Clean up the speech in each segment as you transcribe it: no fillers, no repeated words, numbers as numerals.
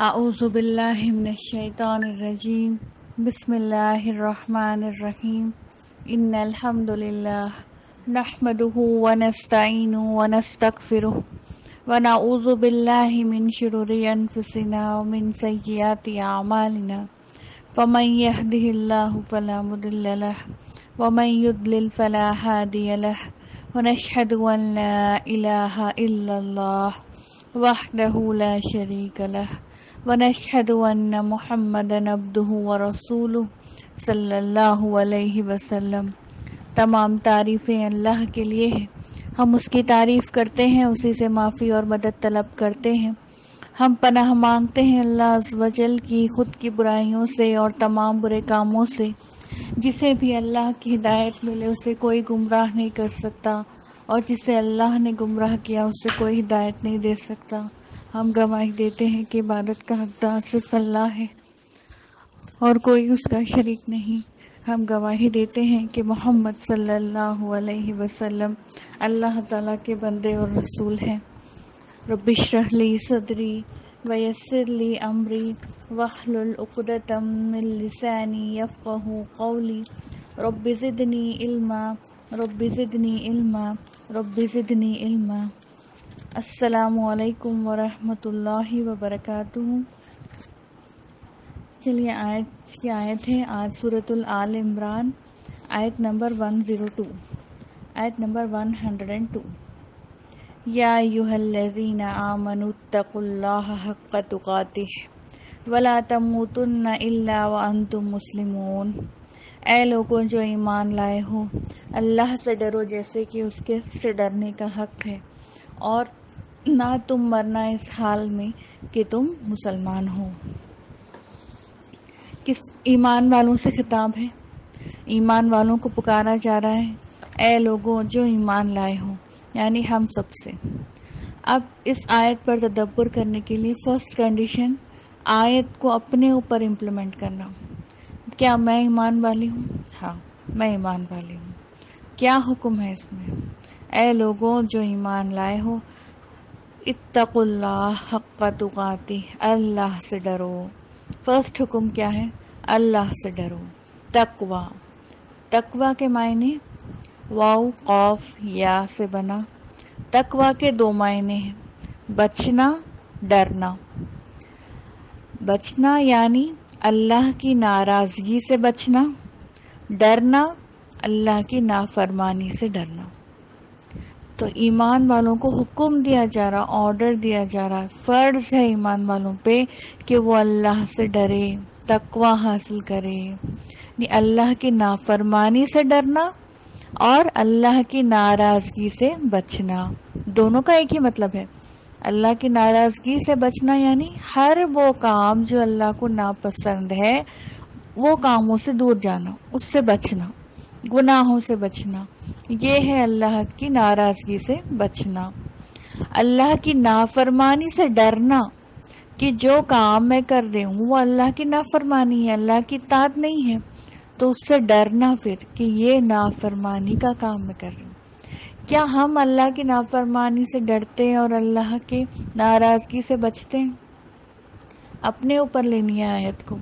اعوذ باللہ من الشیطان الرجیم بسم اللہ الرحمن الرحیم ان الحمد للہ نحمده ونستعینه ونستغفره ونعوذ باللہ من شرور انفسنا ومن سیئات اعمالنا فمن يهده الله فلا مضل له ومن يضلل فلا هادي له ونشهد ان لا اله الا الله وحده لا شريك له ونشهد ان محمدا عبده ورسوله صلی اللہ علیہ وسلم۔ تمام تعریفیں اللہ کے لیے ہیں، ہم اس کی تعریف کرتے ہیں، اسی سے معافی اور مدد طلب کرتے ہیں۔ ہم پناہ مانگتے ہیں اللہ عز و جل کی خود کی برائیوں سے اور تمام برے کاموں سے۔ جسے بھی اللہ کی ہدایت ملے اسے کوئی گمراہ نہیں کر سکتا، اور جسے اللہ نے گمراہ کیا اسے کوئی ہدایت نہیں دے سکتا۔ ہم گواہی دیتے ہیں کہ عبادت کا حقدار صرف اللہ ہے اور کوئی اس کا شریک نہیں۔ ہم گواہی دیتے ہیں کہ محمد صلی اللہ علیہ وسلم اللہ تعالیٰ کے بندے اور رسول ہیں۔ رب اشرح لی صدری ویسر لی امری واحلل عقدۃ من لسانی یفقہوا قولی رب زدنی علما رب زدنی علما رب زدنی علما۔ السلام علیکم ورحمۃ اللہ وبرکاتہ۔ چلیے آج کی آیت ہے، آج سورۃ آل عمران آیت نمبر 102، آیت نمبر 102۔ یا ایھا الذین آمنوا اتقوا اللہ حق تقاتہ ولا تموتن الا وانتم مسلمون۔ اے لوگوں جو ایمان لائے ہو، اللہ سے ڈرو جیسے کہ اس کے سے ڈرنے کا حق ہے، اور نہ تم مرنا اس حال میں کہ تم مسلمان ہو۔ کس ایمان والوں سے خطاب ہے؟ ایمان والوں کو پکارا جا رہا ہے، اے لوگوں جو ایمان لائے ہو، یعنی ہم سب سے۔ اب اس آیت پر تدبر کرنے کے لیے فرسٹ کنڈیشن، آیت کو اپنے اوپر امپلیمنٹ کرنا۔ کیا میں ایمان والی ہوں؟ ہاں، میں ایمان والی ہوں۔ کیا حکم ہے اس میں؟ اے لوگوں جو ایمان لائے ہو، اتقوا اللہ حق تقاتہ، اللہ سے ڈرو۔ فرسٹ حکم کیا ہے؟ اللہ سے ڈرو۔ تقوی، تقوی کے معنی واو قاف یا سے بنا۔ تقوی کے دو معنی ہیں، بچنا، ڈرنا۔ بچنا یعنی اللہ کی ناراضگی سے بچنا، ڈرنا اللہ کی نافرمانی سے ڈرنا۔ تو ایمان والوں کو حکم دیا جا رہا، آرڈر دیا جا رہا، فرض ہے ایمان والوں پہ کہ وہ اللہ سے ڈرے، تقوی حاصل کرے، یعنی اللہ کی نافرمانی سے ڈرنا اور اللہ کی ناراضگی سے بچنا۔ دونوں کا ایک ہی مطلب ہے۔ اللہ کی ناراضگی سے بچنا یعنی ہر وہ کام جو اللہ کو ناپسند ہے وہ کاموں سے دور جانا، اس سے بچنا، گناہوں سے بچنا، یہ ہے اللہ کی ناراضگی سے بچنا۔ اللہ کی نافرمانی سے ڈرنا کہ جو کام میں کر رہی ہوں وہ اللہ کی نافرمانی ہے، اللہ کی اطاعت نہیں ہے، تو اس سے ڈرنا پھر کہ یہ نافرمانی کا کام میں کر رہی ہوں۔ کیا ہم اللہ کی نافرمانی سے ڈرتے ہیں اور اللہ کی ناراضگی سے بچتے ہیں؟ اپنے اوپر لینی ہے آیت کو۔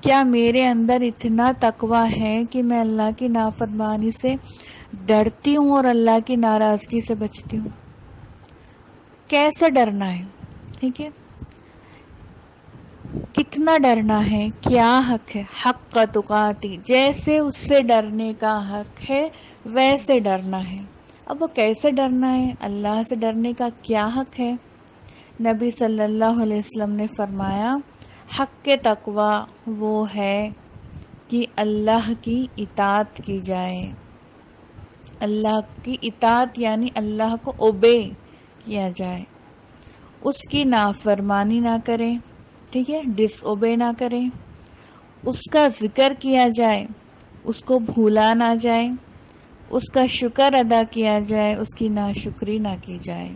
کیا میرے اندر اتنا تقوی ہے کہ میں اللہ کی نافرمانی سے ڈرتی ہوں اور اللہ کی ناراضگی سے بچتی ہوں؟ کیسے ڈرنا ہے؟ ٹھیک ہے، کتنا ڈرنا ہے، کیا حق ہے؟ حق تقاتی، جیسے اس سے ڈرنے کا حق ہے ویسے ڈرنا ہے۔ اب وہ کیسے ڈرنا ہے؟ اللہ سے ڈرنے کا کیا حق ہے؟ نبی صلی اللہ علیہ وسلم نے فرمایا، حق کے تقوی وہ ہے کہ اللہ کی اطاعت کی جائے۔ اللہ کی اطاعت یعنی اللہ کو اوبے کیا جائے، اس کی نافرمانی نہ کریں، ٹھیک ہے، ڈس اوبے نہ کریں، اس کا ذکر کیا جائے، اس کو بھولا نہ جائے، اس کا شکر ادا کیا جائے، اس کی ناشکری نہ کی جائے۔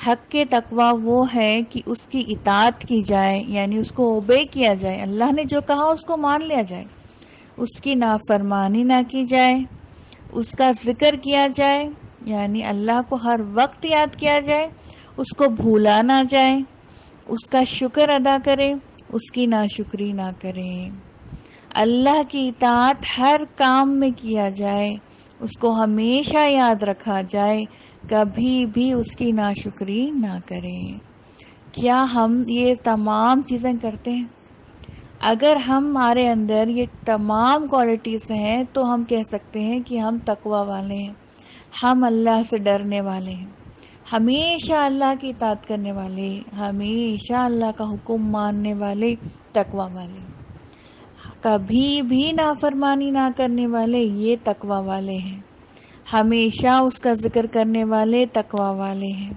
حق کے تقوی وہ ہے کہ اس کی اطاعت کی جائے، یعنی اس کو اوبے کیا جائے، اللہ نے جو کہا اس کو مان لیا جائے، اس کی نافرمانی نہ کی جائے، اس کا ذکر کیا جائے، یعنی اللہ کو ہر وقت یاد کیا جائے، اس کو بھولا نہ جائے، اس کا شکر ادا کرے، اس کی ناشکری نہ کرے. اللہ کی اطاعت ہر کام میں کیا جائے، اس کو ہمیشہ یاد رکھا جائے، کبھی بھی اس کی ناشکری نہ کریں. کیا ہم یہ تمام چیزیں کرتے ہیں؟ اگر ہمارے اندر یہ تمام کوالٹیز ہیں تو ہم کہہ سکتے ہیں کہ ہم تقوی والے ہیں، ہم اللہ سے ڈرنے والے ہیں، ہمیشہ اللہ کی اطاعت کرنے والے، ہمیشہ اللہ کا حکم ماننے والے، تقوی والے، کبھی بھی نافرمانی نہ کرنے والے، یہ تقوی والے ہیں. ہمیشہ اس کا ذکر کرنے والے تقوی والے ہیں.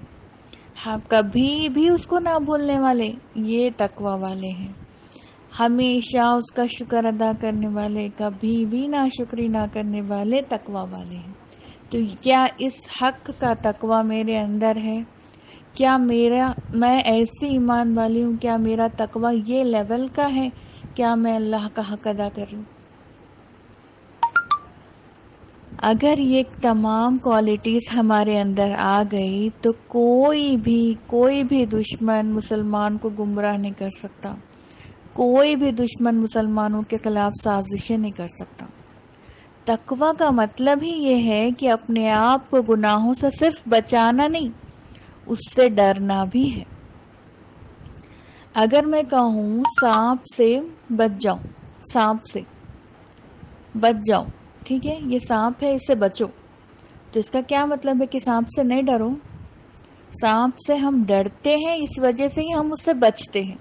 ہم کبھی بھی اس کو نہ بھولنے والے، یہ تقوی والے ہیں. ہمیشہ اس کا شکر ادا کرنے والے، کبھی بھی ناشکری نہ کرنے والے، تقوی والے ہیں. تو کیا اس حق کا تقوی میرے اندر ہے؟ کیا میں ایسی ایمان والی ہوں؟ کیا میرا تقوی یہ لیول کا ہے؟ کیا میں اللہ کا حق ادا کر لوں؟ اگر یہ تمام کوالٹیز ہمارے اندر آ گئی تو کوئی بھی دشمن مسلمان کو گمراہ نہیں کر سکتا، کوئی بھی دشمن مسلمانوں کے خلاف سازشیں نہیں کر سکتا. تقوی کا مطلب ہی یہ ہے کہ اپنے آپ کو گناہوں سے صرف بچانا نہیں، اس سے ڈرنا بھی ہے. اگر میں کہوں سانپ سے بچ جاؤ، سانپ سے بچ جاؤ، ٹھیک ہے، یہ سانپ ہے، اس سے بچو، تو اس کا کیا مطلب ہے کہ سانپ سے نہیں ڈرو. سانپ سے ہم ڈرتے ہیں، اس وجہ سے ہی ہم اس سے بچتے ہیں،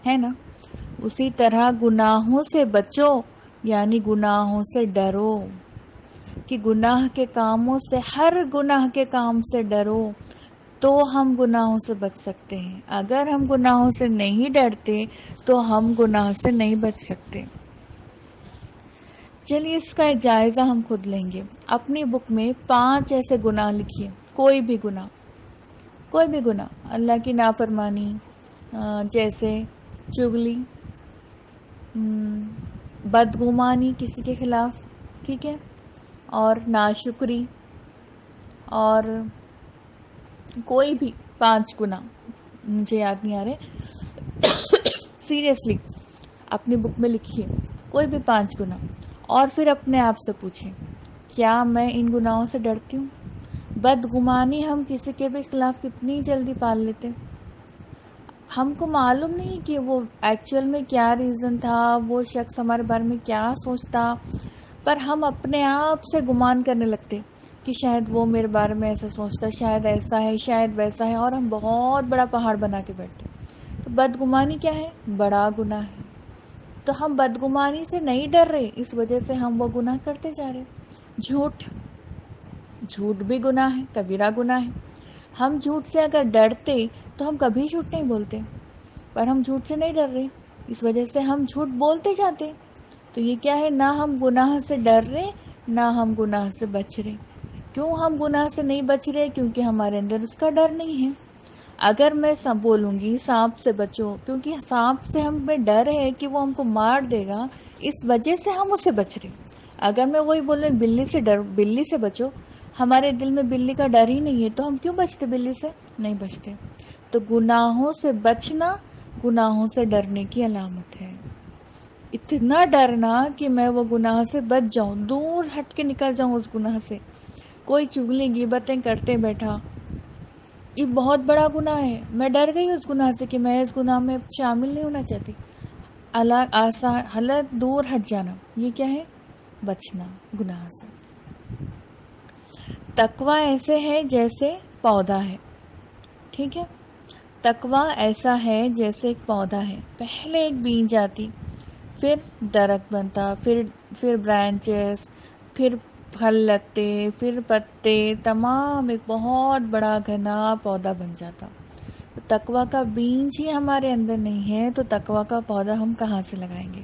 ہے نا. اسی طرح گناہوں سے بچو، یعنی گناہوں سے ڈرو، کہ گناہ کے کاموں سے، ہر گناہ کے کام سے ڈرو تو ہم گناہوں سے بچ سکتے ہیں. اگر ہم گناہوں سے نہیں ڈرتے تو ہم گناہ سے نہیں بچ سکتے. چلیے اس کا جائزہ ہم خود لیں گے. اپنی بک میں 5 ایسے گناہ لکھیے، کوئی بھی گناہ، اللہ کی نافرمانی، جیسے چغلی، بدگمانی کسی کے خلاف، ٹھیک ہے، اور ناشکری، اور کوئی بھی 5 گناہ مجھے یاد نہیں آ رہے. سیریسلی اپنی بک میں لکھیے کوئی بھی 5 گناہ، اور پھر اپنے آپ سے پوچھیں کیا میں ان گناہوں سے ڈرتی ہوں. بدگمانی ہم کسی کے بھی خلاف کتنی جلدی پال لیتے، ہم کو معلوم نہیں کہ وہ ایکچوئل میں کیا ریزن تھا، وہ شخص ہمارے بارے میں کیا سوچتا، پر ہم اپنے آپ سے گمان کرنے لگتے کہ شاید وہ میرے بارے میں ایسا سوچتا، شاید ایسا ہے، شاید ویسا ہے، اور ہم بہت بڑا پہاڑ بنا کے بیٹھتے. تو بدگمانی کیا ہے؟ بڑا گناہ ہے. تو ہم بدگمانی سے نہیں ڈر رہے، اس وجہ سے ہم وہ گناہ کرتے جا رہے. جھوٹ بھی گناہ ہے، کبیرہ گناہ ہے. ہم جھوٹ سے اگر ڈرتے تو ہم کبھی جھوٹ نہیں بولتے، پر ہم جھوٹ سے نہیں ڈر رہے، اس وجہ سے ہم جھوٹ بولتے جاتے. تو یہ کیا ہے؟ نہ ہم گناہ سے ڈر رہے، نہ ہم گناہ سے بچ رہے. کیوں ہم گناہ سے نہیں بچ رہے؟ کیونکہ ہمارے اندر اس کا ڈر نہیں ہے. اگر میں بولوں گی سانپ سے بچو، کیونکہ سانپ سے ہمیں ڈر ہے کہ وہ ہم کو مار دے گا، اس وجہ سے ہم اس سے بچ رہے. اگر میں وہی بولوں بلی سے بچو، ہمارے دل میں بلی کا ڈر ہی نہیں ہے، تو ہم کیوں بچتے؟ بلی سے نہیں بچتے. تو گناہوں سے بچنا گناہوں سے ڈرنے کی علامت ہے. اتنا ڈرنا کہ میں وہ گناہ سے بچ جاؤں، دور ہٹ کے نکل جاؤں اس گناہ سے. کوئی چگلی غیبتیں کرتے بیٹھا، یہ بہت بڑا گناہ ہے، میں ڈر گئی اس گناہ سے کہ میں اس گناہ میں شامل نہیں ہونا چاہتی. حالت دور ہٹ جانا، یہ کیا ہے؟ بچنا گناہ سے. تقوی ایسے ہے جیسے پودا ہے، ٹھیک ہے. تقوی ایسا ہے جیسے ایک پودا ہے، پہلے ایک بیج آتی، پھر درخت بنتا، پھر برانچز، پھر پھل لگتے، پھر پتے، تمام ایک بہت بڑا گھنا پودا بن جاتا. تقوی کا بیج ہی ہمارے اندر نہیں ہے تو تقوی کا پودا ہم کہاں سے لگائیں گے؟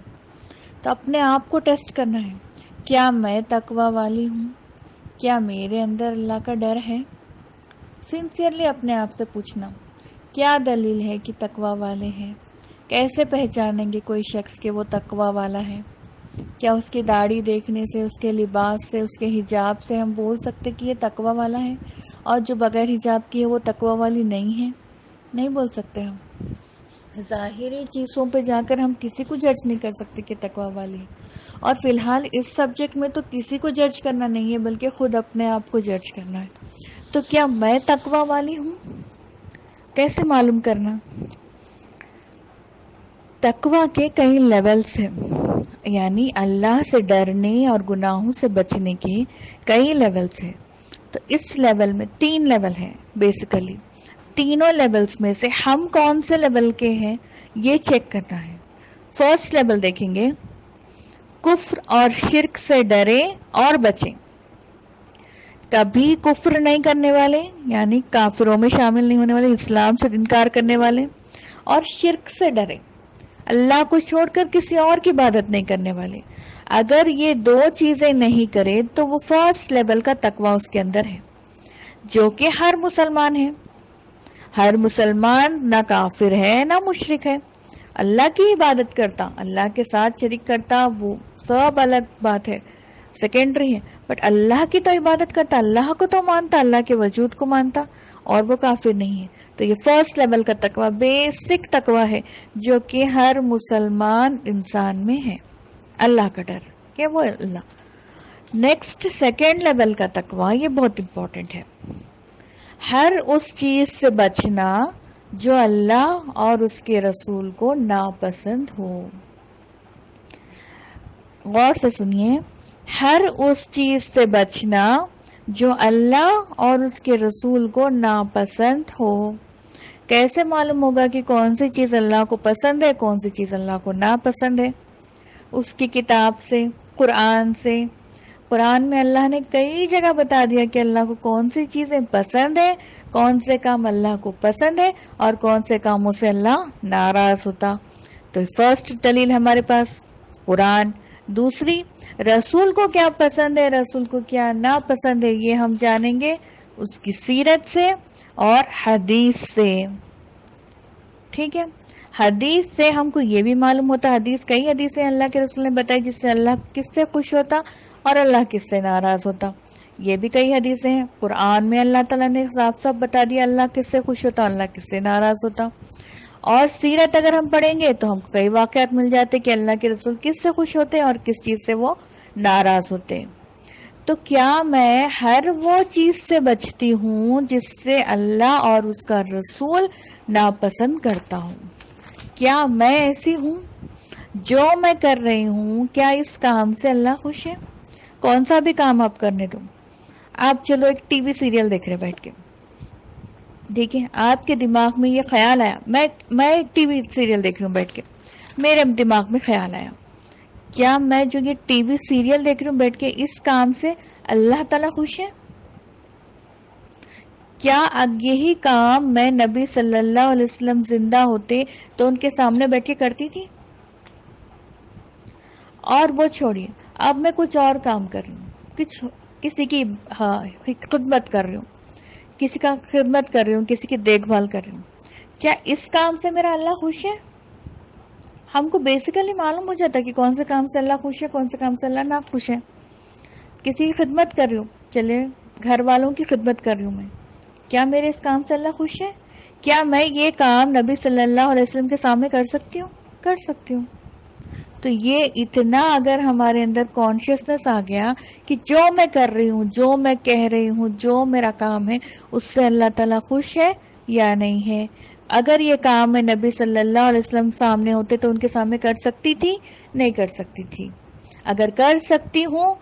تو اپنے آپ کو ٹیسٹ کرنا ہے، کیا میں تقوی والی ہوں؟ کیا میرے اندر اللہ کا ڈر ہے؟ سنسیئرلی اپنے آپ سے پوچھنا کیا دلیل ہے کہ تقوی والے ہیں. کیسے پہچانیں گے کوئی شخص کہ وہ تقوی والا ہے؟ کیا اس کی داڑھی دیکھنے سے، اس کے لباس سے، اس کے حجاب سے ہم بول سکتے کہ یہ تقوی والا ہے، اور جو بغیر حجاب کی ہے وہ تقوی والی نہیں ہے؟ نہیں بول سکتے ہم. ظاہری چیزوں پہ جا کر ہم کسی کو جج نہیں کر سکتے کہ تقوی والی ہے. اور فی الحال اس سبجیکٹ میں تو کسی کو جج کرنا نہیں ہے بلکہ خود اپنے آپ کو جج کرنا ہے. تو کیا میں تقوی والی ہوں؟ کیسے معلوم کرنا؟ تقوی کے کئی لیولز ہیں، یعنی اللہ سے ڈرنے اور گناہوں سے بچنے کے کئی لیولز ہیں. تو اس لیول میں 3 لیول ہیں بیسیکلی. تینوں لیولز میں سے ہم کون سے لیول کے ہیں یہ چیک کرنا ہے. فرسٹ لیول دیکھیں گے، کفر اور شرک سے ڈرے اور بچیں. کبھی کفر نہیں کرنے والے، یعنی کافروں میں شامل نہیں ہونے والے، اسلام سے انکار کرنے والے، اور شرک سے ڈرے، اللہ کو چھوڑ کر کسی اور کی عبادت نہیں کرنے والے. اگر یہ 2 چیزیں نہیں کرے تو وہ فرسٹ لیول کا تقوی اس کے اندر ہے، جو کہ ہر مسلمان ہے. ہر مسلمان نہ کافر ہے نہ مشرک ہے، اللہ کی عبادت کرتا، اللہ کے ساتھ شریک کرتا، وہ سب الگ بات ہے، سیکنڈری ہے. بٹ اللہ کی تو عبادت کرتا، اللہ کو تو مانتا، اللہ کے وجود کو مانتا، اور وہ کافر نہیں ہے. تو یہ فرسٹ لیول کا تقوی بیسک تقوی ہے جو کہ ہر مسلمان انسان میں ہے، اللہ کا ڈر کہ وہ اللہ. نیکسٹ سیکنڈ لیول کا تقوی، یہ بہت امپورٹنٹ ہے، ہر اس چیز سے بچنا جو اللہ اور اس کے رسول کو ناپسند ہو. غور سے سنیے، ہر اس چیز سے بچنا جو اللہ اور اس کے رسول کو ناپسند ہو. کیسے معلوم ہوگا کہ کون سی چیز اللہ کو پسند ہے، کون سی چیز اللہ کو ناپسند ہے؟ اس کی کتاب سے، قرآن سے. قرآن میں اللہ نے کئی جگہ بتا دیا کہ اللہ کو کون سی چیزیں پسند ہے، کون سے کام اللہ کو پسند ہے، اور کون سے کاموں سے اللہ ناراض ہوتا. تو فرسٹ دلیل ہمارے پاس قرآن. دوسری، رسول کو کیا پسند ہے، رسول کو کیا ناپسند ہے، یہ ہم جانیں گے اس کی سیرت سے اور حدیث سے. ٹھیک ہے، حدیث سے ہم کو یہ بھی معلوم ہوتا، حدیث کئی حدیثیں اللہ کے رسول نے بتائی جس سے اللہ کس سے خوش ہوتا اور اللہ کس سے ناراض ہوتا. یہ بھی کئی حدیثیں ہیں. قرآن میں اللہ تعالیٰ نے صاف صاف بتا دیا اللہ کس سے خوش ہوتا، اللہ کس سے ناراض ہوتا. اور سیرت اگر ہم پڑھیں گے تو ہم کو کئی واقعات مل جاتے کہ اللہ کے رسول کس سے خوش ہوتے اور کس چیز سے وہ ناراض ہوتے. تو کیا میں ہر وہ چیز سے بچتی ہوں جس سے اللہ اور اس کا رسول ناپسند کرتا ہوں؟ کیا میں ایسی ہوں؟ جو میں کر رہی ہوں کیا اس کام سے اللہ خوش ہے؟ کون سا بھی کام آپ کرنے دو، آپ چلو ایک ٹی وی سیریل دیکھ رہے بیٹھ کے، دیکھیں آپ کے دماغ میں یہ خیال آیا، میں ایک ٹی وی سیریل دیکھ رہی ہوں بیٹھ کے، میرے دماغ میں خیال آیا، کیا میں جو یہ ٹی وی سیریل دیکھ رہی ہوں بیٹھ کے اس کام سے اللہ تعالیٰ خوش ہے؟ کیا یہی کام میں نبی صلی اللہ علیہ وسلم زندہ ہوتے تو ان کے سامنے بیٹھ کے کرتی تھی؟ اور وہ چھوڑیے، اب میں کچھ اور کام کر رہی ہوں، کسی کی خدمت کر رہی ہوں، کسی کا خدمت کر رہی ہوں، کسی کی دیکھ بھال کر رہی ہوں، کیا اس کام سے میرا اللہ خوش ہے؟ ہم کو بیسیکلی معلوم ہو جاتا ہے کہ کون سے کام سے اللہ خوش ہے، کون سے کام سے اللہ نہ خوش ہے. کسی کی خدمت کر رہی ہوں، چلے گھر والوں کی خدمت کر رہی ہوں میں، کیا میرے اس کام سے اللہ خوش ہے؟ کیا میں یہ کام نبی صلی اللہ علیہ وسلم کے سامنے کر سکتی ہوں؟ کر سکتی ہوں. تو یہ اتنا اگر ہمارے اندر کانشیسنس آ گیا کہ جو میں کر رہی ہوں، جو میں کہہ رہی ہوں، جو میرا کام ہے اس سے اللہ تعالیٰ خوش ہے یا نہیں ہے. اگر یہ کام میں نبی صلی اللہ علیہ وسلم سامنے ہوتے تو ان کے سامنے کر سکتی تھی؟ نہیں کر سکتی تھی. اگر کر سکتی ہوں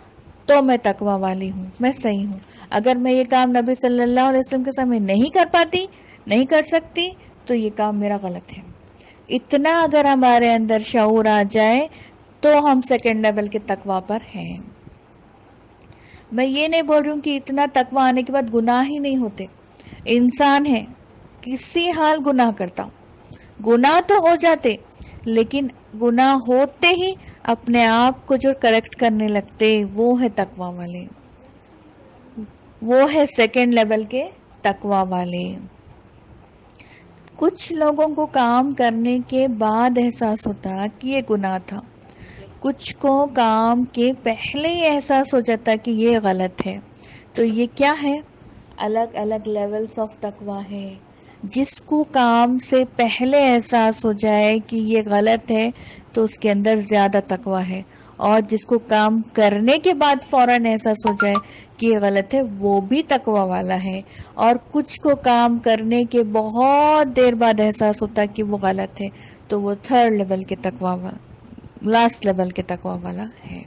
تو میں تقوی والی ہوں، میں صحیح ہوں. اگر میں یہ کام نبی صلی اللہ علیہ وسلم کے سامنے نہیں کر پاتی، نہیں کر سکتی، تو یہ کام میرا غلط ہے. اتنا اگر ہمارے اندر شعور آ جائے تو ہم سیکنڈ لیول کے تقوی پر ہیں. میں یہ نہیں بول رہی ہوں کہ اتنا تقوی آنے کے بعد گناہ ہی نہیں ہوتے. انسان ہے، کسی حال گناہ کرتا، گناہ تو ہو جاتے، لیکن گناہ ہوتے ہی اپنے آپ کو جو کریکٹ کرنے لگتے، وہ ہے تقوی والے، وہ ہے سیکنڈ لیول کے تقوی والے. کچھ لوگوں کو کام کرنے کے بعد احساس ہوتا کہ یہ گناہ تھا، کچھ کو کام کے پہلے ہی احساس ہو جاتا کہ یہ غلط ہے. تو یہ کیا ہے؟ الگ الگ لیولز آف تقوی ہے. جس کو کام سے پہلے احساس ہو جائے کہ یہ غلط ہے تو اس کے اندر زیادہ تقویٰ ہے، اور جس کو کام کرنے کے بعد فوراً احساس ہو جائے کہ یہ غلط ہے وہ بھی تقویٰ والا ہے، اور کچھ کو کام کرنے کے بہت دیر بعد احساس ہوتا ہے کہ وہ غلط ہے تو وہ تھرڈ لیول کے تقویٰ لاسٹ لیول کے تقویٰ والا ہے۔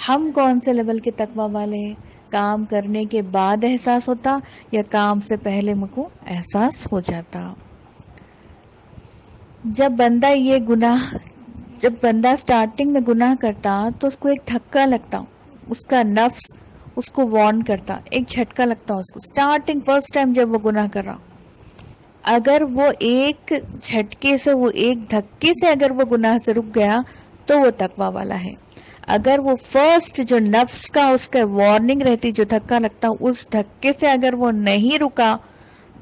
ہم کون سے لیول کے تقویٰ والے ہیں؟ کام کرنے کے بعد احساس ہوتا یا کام سے پہلے مجھ کو احساس ہو جاتا؟ جب بندہ سٹارٹنگ میں گناہ کرتا تو اس کو ایک دھکا لگتا، اس کا نفس اس کو وارن کرتا، ایک جھٹکا لگتا اس کو سٹارٹنگ فرسٹ ٹائم جب وہ گناہ کر رہا۔ اگر وہ ایک جھٹکے سے، وہ ایک دھکے سے اگر وہ گناہ سے رک گیا تو وہ تقویٰ والا ہے۔ اگر وہ فرسٹ جو نفس کا اس کا وارننگ رہتی، جو دھکا لگتا، اس دھکے سے اگر وہ نہیں رکا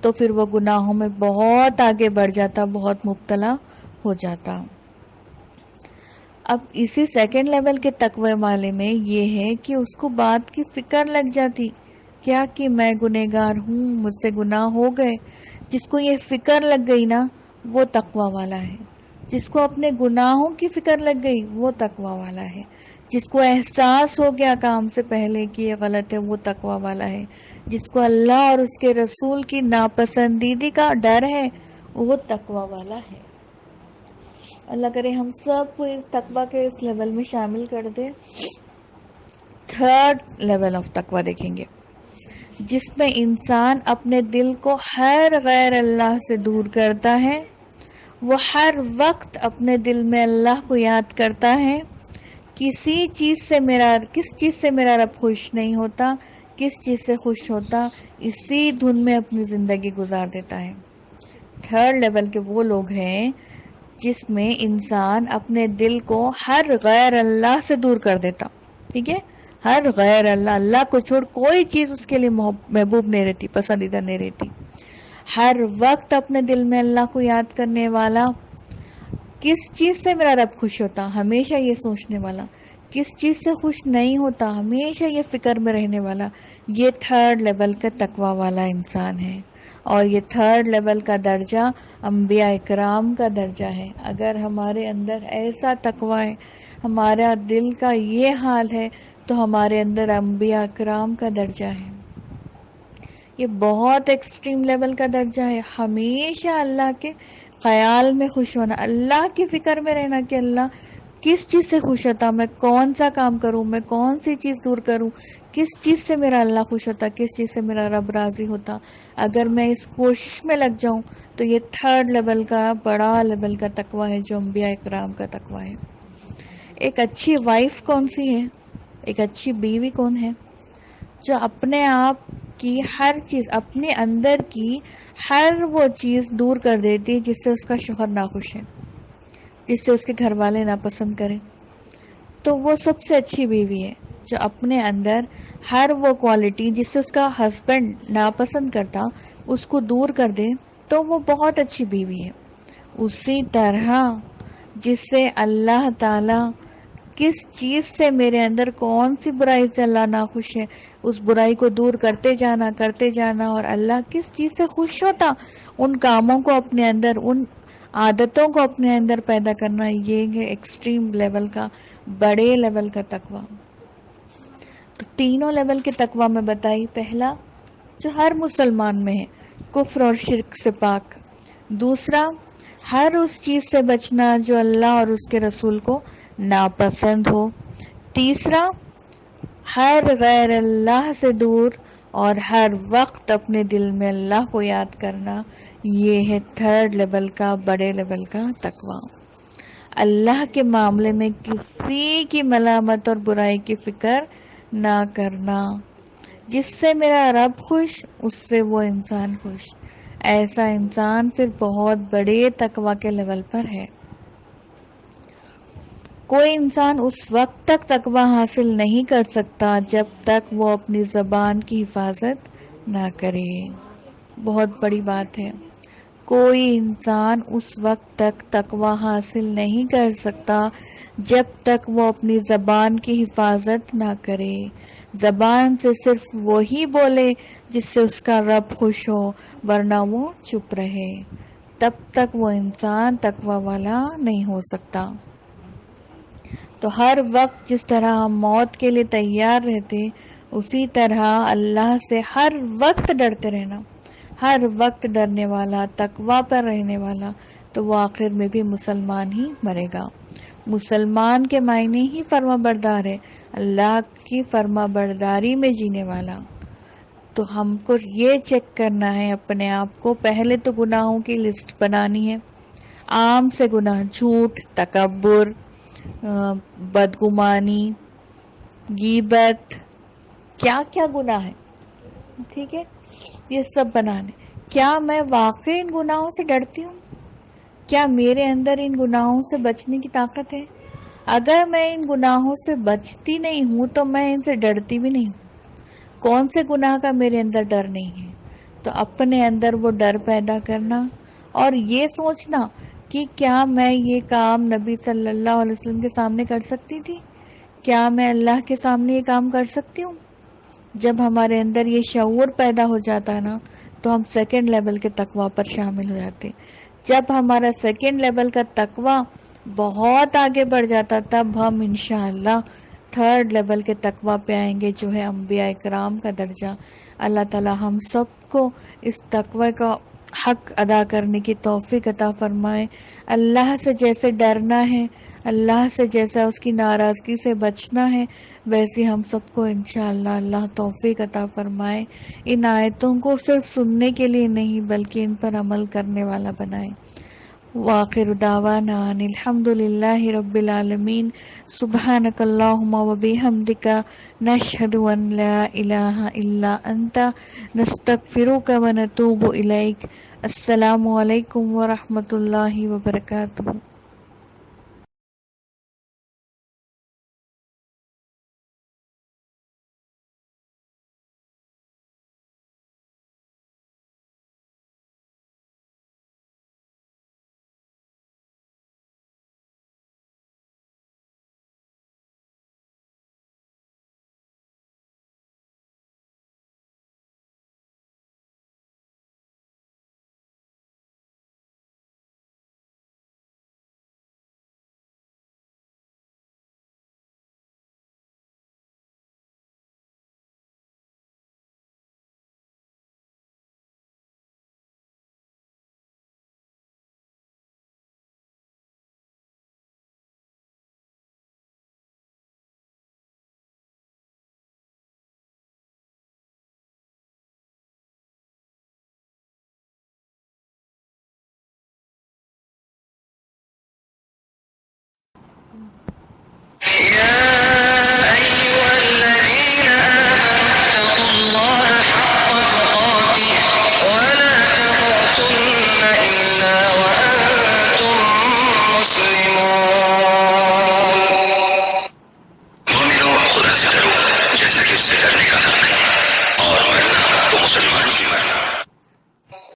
تو پھر وہ گناہوں میں بہت آگے بڑھ جاتا، بہت مبتلا ہو جاتا۔ اب اسی سیکنڈ لیول کے تقوی والے میں یہ ہے کہ اس کو بات کی فکر لگ جاتی، کیا کہ میں گنہگار ہوں، مجھ سے گناہ ہو گئے۔ جس کو یہ فکر لگ گئی نا وہ تقوی والا ہے۔ جس کو اپنے گناہوں کی فکر لگ گئی وہ تقوی والا ہے۔ جس کو احساس ہو گیا کام سے پہلے کہ یہ غلط ہے وہ تقوی والا ہے۔ جس کو اللہ اور اس کے رسول کی ناپسندیدگی کا ڈر ہے وہ تقوی والا ہے۔ اللہ کرے ہم سب کو اس تقوی کے اس لیول میں شامل کر دے۔ تھرڈ لیول آف تقوی دیکھیں گے، جس میں انسان اپنے دل کو ہر غیر اللہ سے دور کرتا ہے، وہ ہر وقت اپنے دل میں اللہ کو یاد کرتا ہے۔ کس چیز سے میرا رب خوش نہیں ہوتا، کس چیز سے خوش ہوتا، اسی دھن میں اپنی زندگی گزار دیتا ہے۔ تھرڈ لیول کے وہ لوگ ہیں جس میں انسان اپنے دل کو ہر غیر اللہ سے دور کر دیتا، ٹھیک ہے؟ ہر غیر اللہ کو چھوڑ کوئی چیز اس کے لیے محبوب نہیں رہتی، پسندیدہ نہیں رہتی۔ ہر وقت اپنے دل میں اللہ کو یاد کرنے والا، کس چیز سے میرا رب خوش ہوتا، ہمیشہ یہ سوچنے والا، کس چیز سے خوش نہیں ہوتا، ہمیشہ یہ فکر میں رہنے والا، یہ تھرڈ لیول کا تقوی والا انسان ہے۔ اور یہ تھرڈ لیول کا درجہ انبیاء اکرام کا درجہ ہے۔ اگر ہمارے اندر ایسا تقوی ہے، ہمارا دل کا یہ حال ہے، تو ہمارے اندر انبیاء اکرام کا درجہ ہے۔ یہ بہت ایکسٹریم لیول کا درجہ ہے۔ ہمیشہ اللہ کے خیال میں خوش ہونا، اللہ کی فکر میں رہنا کہ اللہ کس چیز سے خوش ہوتا، میں کون سا کام کروں، میں کون سی چیز دور کروں، کس چیز سے میرا اللہ خوش ہوتا، کس چیز سے میرا رب راضی ہوتا۔ اگر میں اس کوشش میں لگ جاؤں تو یہ تھرڈ لیول کا بڑا لیول کا تقوی ہے جو انبیاء اکرام کا تقوی ہے۔ ایک اچھی وائف کون سی ہے؟ ایک اچھی بیوی کون ہے؟ جو اپنے آپ کی ہر چیز، اپنے اندر کی ہر وہ چیز دور کر دیتی جس سے اس کا شوہر ناخوش ہے، جس سے اس کے گھر والے ناپسند کریں، تو وہ سب سے اچھی بیوی ہے۔ جو اپنے اندر ہر وہ کوالٹی جس سے اس کا ہسبینڈ ناپسند کرتا اس کو دور کر دے تو وہ بہت اچھی بیوی ہے۔ اسی طرح جس سے اللہ تعالی کس چیز سے میرے اندر کون سی برائی سے اللہ ناخوش ہے اس برائی کو دور کرتے جانا، اور اللہ کس چیز سے خوش ہوتا ان کاموں کو اپنے اندر، ان عادتوں کو اپنے اندر پیدا کرنا، یہ ہے ایکسٹریم لیول کا، بڑے لیول کا تقوی۔ تو تینوں لیول کے تقوی میں بتائی، پہلا جو ہر مسلمان میں ہے، کفر اور شرک سے پاک۔ دوسرا ہر اس چیز سے بچنا جو اللہ اور اس کے رسول کو ناپسند ہو۔ تیسرا ہر غیر اللہ سے دور اور ہر وقت اپنے دل میں اللہ کو یاد کرنا، یہ ہے تھرڈ لیول کا، بڑے لیول کا تقوی۔ اللہ کے معاملے میں کسی کی ملامت اور برائی کی فکر نہ کرنا، جس سے میرا رب خوش اس سے وہ انسان خوش، ایسا انسان پھر بہت بڑے تقوی کے لیول پر ہے۔ کوئی انسان اس وقت تک تقوی حاصل نہیں کر سکتا جب تک وہ اپنی زبان کی حفاظت نہ کرے۔ بہت بڑی بات ہے۔ کوئی انسان اس وقت تک تقوی حاصل نہیں کر سکتا جب تک وہ اپنی زبان کی حفاظت نہ کرے. زبان سے صرف وہی بولے جس سے اس کا رب خوش ہو، ورنہ وہ چپ رہے. تب تک وہ انسان تقوی والا نہیں ہو سکتا. تو ہر وقت جس طرح ہم موت کے لیے تیار رہتے، اسی طرح اللہ سے ہر وقت ڈرتے رہنا. ہر وقت ڈرنے والا، تقوی پر رہنے والا، تو وہ آخر میں بھی مسلمان ہی مرے گا. مسلمان کے معنی ہی فرما بردار ہے، اللہ کی فرما برداری میں جینے والا. تو ہم کو یہ چیک کرنا ہے اپنے آپ کو. پہلے تو گناہوں کی لسٹ بنانی ہے. عام سے گناہ، جھوٹ، تکبر، بدگمانی، غیبت، کیا کیا گناہ ہے، ٹھیک ہے، یہ سب بنانے. کیا میں واقعی ان گناہوں سے ڈرتی ہوں؟ کیا میرے اندر ان گناہوں سے بچنے کی طاقت ہے؟ اگر میں ان گناہوں سے بچتی نہیں ہوں تو میں ان سے ڈرتی بھی نہیں ہوں. کون سے گناہ کا میرے اندر ڈر نہیں ہے؟ تو اپنے اندر وہ ڈر پیدا کرنا اور یہ سوچنا کہ کیا میں یہ کام نبی صلی اللہ علیہ وسلم کے سامنے کر سکتی تھی؟ کیا میں اللہ کے سامنے یہ کام کر سکتی ہوں؟ جب ہمارے اندر یہ شعور پیدا ہو جاتا ہے نا، تو ہم سیکنڈ لیول کے تقوی پر شامل ہو جاتے. جب ہمارا سیکنڈ لیول کا تقوی بہت آگے بڑھ جاتا، تب ہم انشاءاللہ تھرڈ لیول کے تقوی پہ آئیں گے، جو ہے انبیاء کرام کا درجہ. اللہ تعالی ہم سب کو اس تقوی کا حق ادا کرنے کی توفیق عطا فرمائے. اللہ سے جیسے ڈرنا ہے، اللہ سے جیسا اس کی ناراضگی سے بچنا ہے، ویسے ہم سب کو انشاءاللہ اللہ توفیق عطا فرمائے. ان آیتوں کو صرف سننے کے لیے نہیں بلکہ ان پر عمل کرنے والا بنائے. وآخر دعوانا ان الحمدللہ رب العالمین. سبحانک اللہم وبحمدک، نشہد ان لا الہ الا انت، نستغفرک ونتوب الیک. السلام علیکم ورحمۃ اللہ وبرکاتہ.